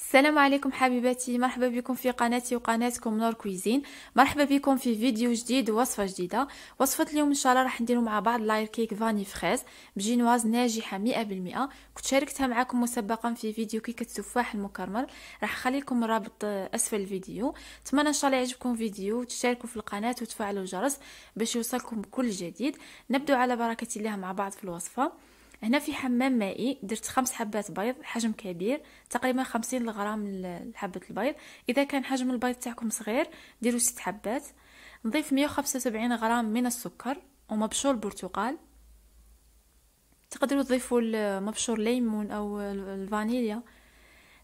السلام عليكم حبيباتي، مرحبا بكم في قناتي وقناتكم نور كويزين. مرحبا بكم في فيديو جديد ووصفه جديده. وصفه اليوم ان شاء الله راح نديروا مع بعض لاير كيك فاني فريز بجينواز ناجحه 100%. كنت شاركتها معكم مسبقا في فيديو كيكه التفاح المكرمل، راح اخلي لكم الرابط اسفل الفيديو. اتمنى ان شاء الله يعجبكم الفيديو وتشتركوا في القناه وتفعلوا الجرس باش يوصلكم كل جديد. نبدأ على بركه الله مع بعض في الوصفه. هنا في حمام مائي درت 5 حبات بيض حجم كبير، تقريبا 50 غرام لحبة البيض. اذا كان حجم البيض تاعكم صغير ديروا 6 حبات. نضيف 175 غرام من السكر ومبشور البرتقال. تقدروا تضيفوا مبشور ليمون او الفانيليا.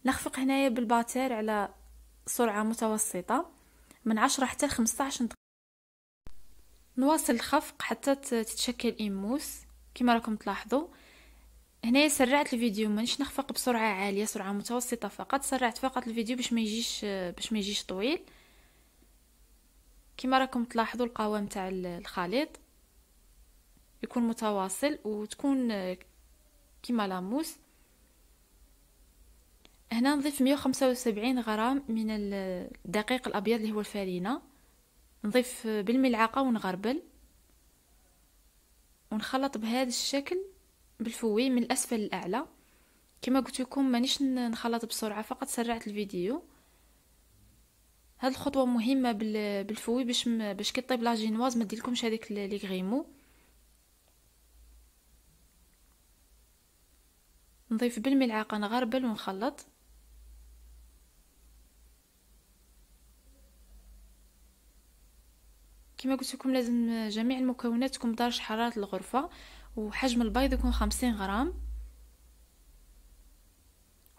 نخفق هنايا بالباتير على سرعة متوسطة من 10 حتى 15 دقيقة. نواصل الخفق حتى تتشكل إيموس كما راكم تلاحظوا. هنا سرعت الفيديو، مانيش نخفق بسرعه عاليه، سرعه متوسطه فقط. سرعت فقط الفيديو باش ما يجيش طويل. كما راكم تلاحظوا القوام تاع الخليط يكون متواصل وتكون كما لاموس. هنا نضيف 175 غرام من الدقيق الابيض اللي هو الفارينه. نضيف بالملعقه ونغربل ونخلط بهذا الشكل بالفوي من الاسفل للاعلى. كما قلت لكم مانيش نخلط بسرعه، فقط سرعت الفيديو. هاد الخطوه مهمه بالفوي باش كي طيب لاجينواز ما ديرلكمش هذيك لي غريمو. نضيف بالملعقه نغربل ونخلط. كما قلت لكم لازم جميع المكونات تكون بدرجه حراره الغرفه، وحجم البيض يكون 50 غرام.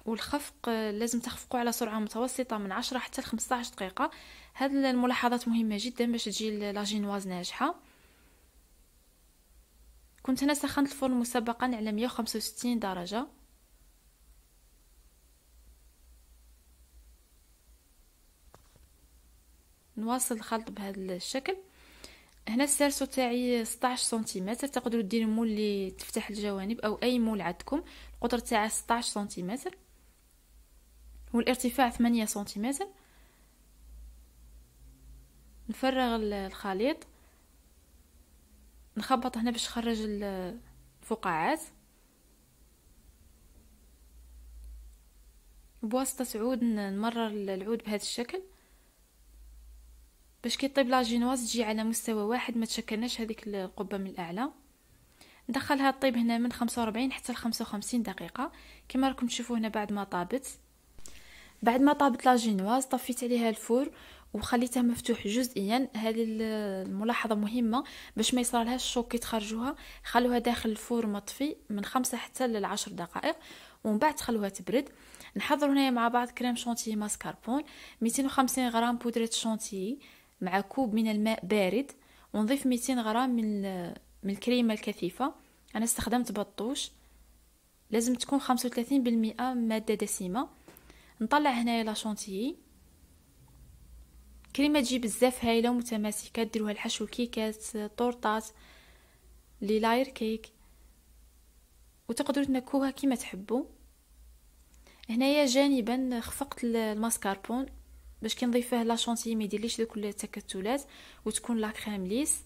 والخفق لازم تخفقوا على سرعه متوسطه من 10 حتى 15 دقيقه. هذه الملاحظات مهمه جدا باش تجي لاجينواز ناجحه. كنت هنا سخنت الفرن مسبقا على 165 درجه. نواصل الخلط بهذا الشكل. هنا السيرسو تاعي 16 سنتيمتر، تقدروا ديروا مول اللي تفتح الجوانب او اي مول عندكم. القطر تاعه 16 سنتيمتر والارتفاع 8 سنتيمتر. نفرغ الخليط، نخبط هنا باش نخرج الفقاعات بواسطة عود. نمرر العود بهذا الشكل باش كي طيب لاجينواز تجي على مستوى واحد، ما تشكلناش هذيك القبة من الاعلى. ندخلها طيب هنا من 45 حتى ل 55 دقيقة كما راكم تشوفوا هنا. بعد ما طابت لاجينواز طفيت عليها الفور وخليتها مفتوح جزئيا. هذه الملاحظه مهمه باش ما يصرالهاش الشوك كي تخرجوها. خلوها داخل الفور مطفي من 5 حتى ل 10 دقائق ومن بعد تخلوها تبرد. نحضر هنا مع بعض كريم شونتيي ماسكاربون، 250 غرام بودره شونتيي مع كوب من الماء بارد، ونضيف 200 غرام من الكريمه الكثيفه. انا استخدمت بطوش، لازم تكون 35% ماده دسمه. نطلع هنايا لا شونتيي. كريمه تجي بزاف هايله ومتماسكه، ديروها الحشو كيكات طورطات لي لاير كيك، وتقدروا تنكوها كيما تحبوا. هنايا جانبا خفقت الماسكاربون باش كي نضيفه لا شونتيي ما يديرليش دوك التكتلات وتكون لا كريم ليس.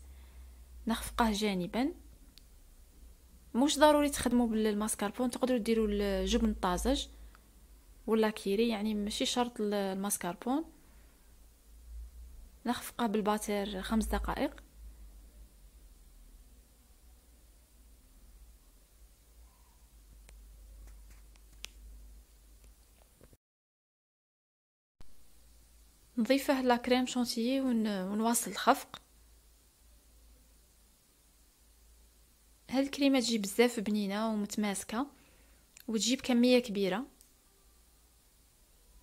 نخفقه جانبا. مش ضروري تخدموا بالماسكاربون، تقدروا ديروا الجبن الطازج ولا كيري، يعني ماشي شرط الماسكاربون. نخفقه بالباتير 5 دقائق. نضيفه لا كريم شونتيي ونواصل الخفق. هاد الكريمه تجي بزاف بنينه ومتماسكه وتجيب كميه كبيره.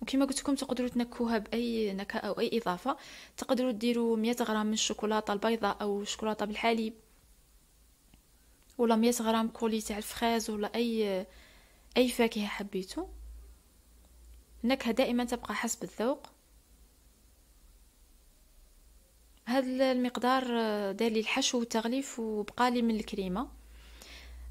وكما قلت لكم تقدروا تنكوها باي نكهه او اي اضافه. تقدروا ديروا 100 غرام من الشوكولاته البيضاء او شوكولاته بالحليب، ولا 100 غرام كولي تاع الفريز، ولا اي فاكهه حبيتو. النكهه دائما تبقى حسب الذوق. هذا المقدار دار لي الحشو والتغليف وبقى لي من الكريمه.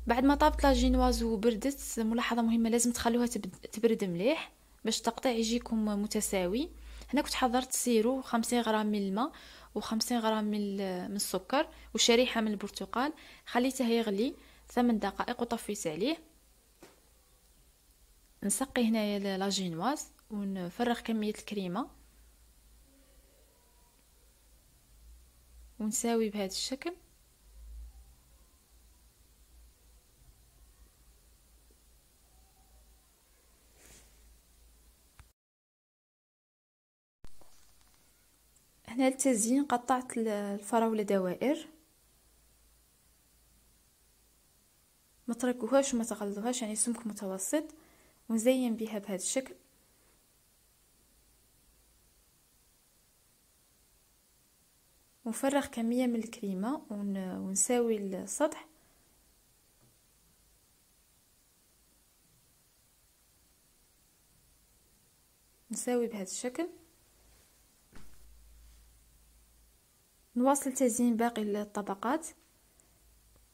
بعد ما طابت لاجينواز وبردت، ملاحظه مهمه لازم تخلوها تبرد مليح باش التقطيع يجيكم متساوي. هنا كنت حضرت سيرو 50 غرام من الماء و50 غرام من السكر وشريحه من البرتقال. خليته يغلي 8 دقائق وطفيت عليه. نسقي هنايا لاجينواز ونفرغ كميه الكريمه ونساوي بهذا الشكل. هنا للتزيين قطعت الفراولة دوائر، ما ترقوهاش وما تغلظوهاش، يعني سمك متوسط، ونزين بها بهذا الشكل. ونفرغ كمية من الكريمة ونساوي السطح. نساوي بهذا الشكل. نواصل تزيين باقي الطبقات.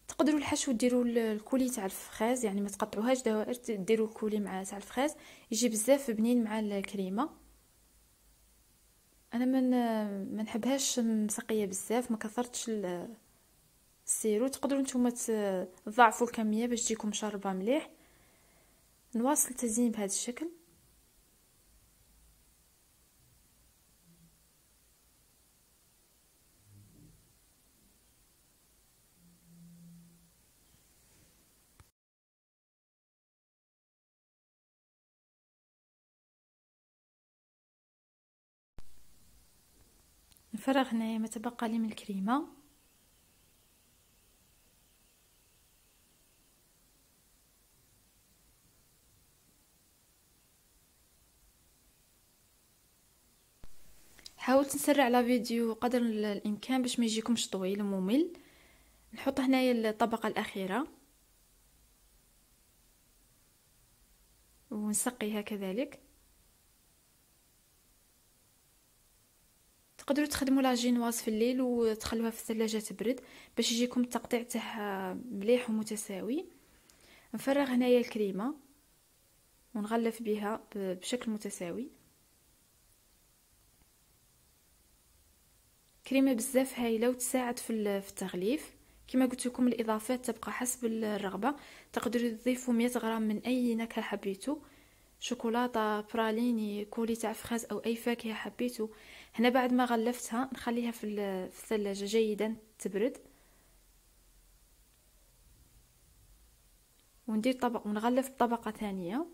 تقدروا الحشو ديروا الكولي تاع الفخاز، يعني ما تقطعوهاش دوائر، ديروا الكولي مع تاع الفخاز يجي بزاف بنين مع الكريمه. انا ما نحبهاش مسقيه بزاف، ما كثرتش السيرو. تقدروا نتوما تضاعفوا الكميه باش تجيكم مشربه مليح. نواصل التزيين بهذا الشكل. نفرغ هنايا ما تبقى لي من الكريمه. حاولت نسرع على فيديو قدر الامكان باش ما يجيكمش طويل وممل. نحط هنايا الطبقه الاخيره ونسقيها كذلك. تقدروا تخدموا لاجينواز في الليل وتخلوها في الثلاجه تبرد باش يجيكم التقطيع تاعها مليح ومتساوي. نفرغ هنايا الكريمه ونغلف بها بشكل متساوي. كريمه بزاف هايله وتساعد في التغليف. كما قلت لكم الاضافات تبقى حسب الرغبه. تقدروا تضيفوا 100 غرام من اي نكهه حبيتو، شوكولاته، براليني، كولي تاع فخاز او اي فاكهه حبيتو. هنا بعد ما غلفتها نخليها في الثلاجه جيدا تبرد، وندير طبق ونغلف بطبقه ثانيه.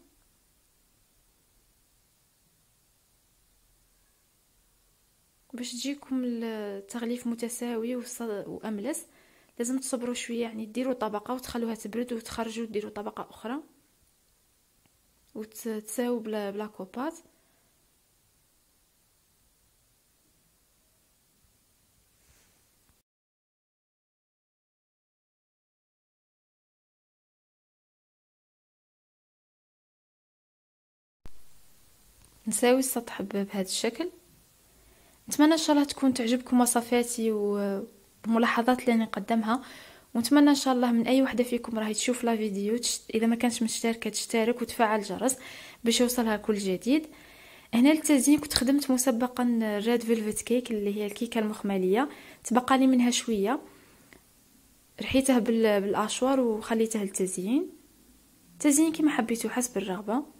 باش تجيكم التغليف متساوي واملس لازم تصبروا شويه، يعني ديروا طبقه وتخلوها تبرد وتخرجوا ديروا طبقه اخرى وتساووا بلا كوبات. نساوي السطح بهذا الشكل. نتمنى ان شاء الله تكون تعجبكم وصفاتي وملاحظات اللي نقدمها، ونتمنى ان شاء الله من اي وحده فيكم راهي تشوف لا فيديو اذا ما كانتش مشتركه تشترك وتفعل الجرس باش يوصلها كل جديد. هنا للتزيين كنت خدمت مسبقا ريد فيلفت كيك اللي هي الكيكه المخمليه، تبقى لي منها شويه، رحيته بالاشوار وخليته للتزيين. تزيين كما حبيتو حسب الرغبه.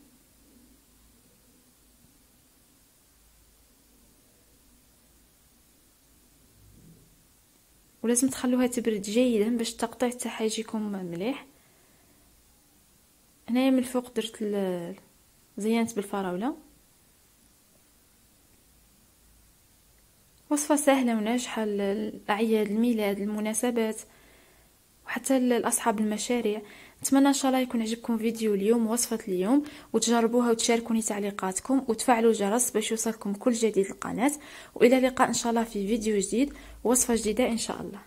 ولازم تخلوها تبرد جيدا باش التقطيع تاعها يجيكم مليح. هنايا من الفوق درت زينت بالفراوله. وصفه سهله وناجحه للاعياد، الميلاد، المناسبات، وحتى لاصحاب المشاريع. نتمنى ان شاء الله يكون عجبكم فيديو اليوم ووصفه اليوم، وتجربوها وتشاركوني تعليقاتكم وتفعلوا الجرس باش يوصلكم كل جديد القناه. والى اللقاء ان شاء الله في فيديو جديد ووصفه جديده ان شاء الله.